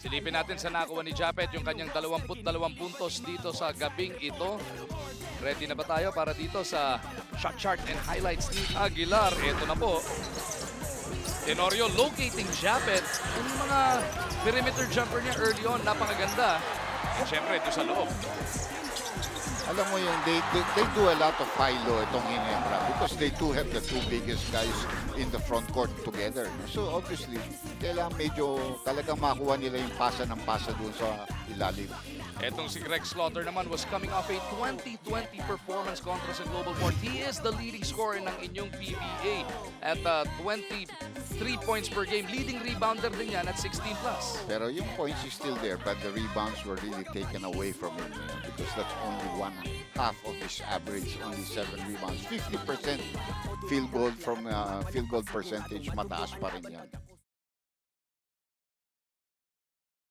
Silipin natin sa nakuha ni Japet yung kanyang 22 puntos dito sa gabing ito. Ready na ba tayo para dito sa shot chart and highlights ni Aguilar? Ito na po. Tenorio locating Japet. Yung mga perimeter jumper niya early on, napakaganda. At syempre, ito sa loob. Alam mo yung they do a lot of high-low itong Ginebra because they do have the two biggest guys in the front court together. So obviously, kailangan medyo talagang makuha nila yung pasa ng pasa doon sa ilalim. Etong si Greg Slaughter naman was coming off a 2020 performance kontra sa Global Port. He is the leading scorer ng inyong PBA at 23 points per game. Leading rebounder din yan at 16 plus. Pero yung points is still there but the rebounds were really taken away from him because that's only one half of his average, only 7 rebounds. 50% field goal from field goal percentage, mataas pa rin yan.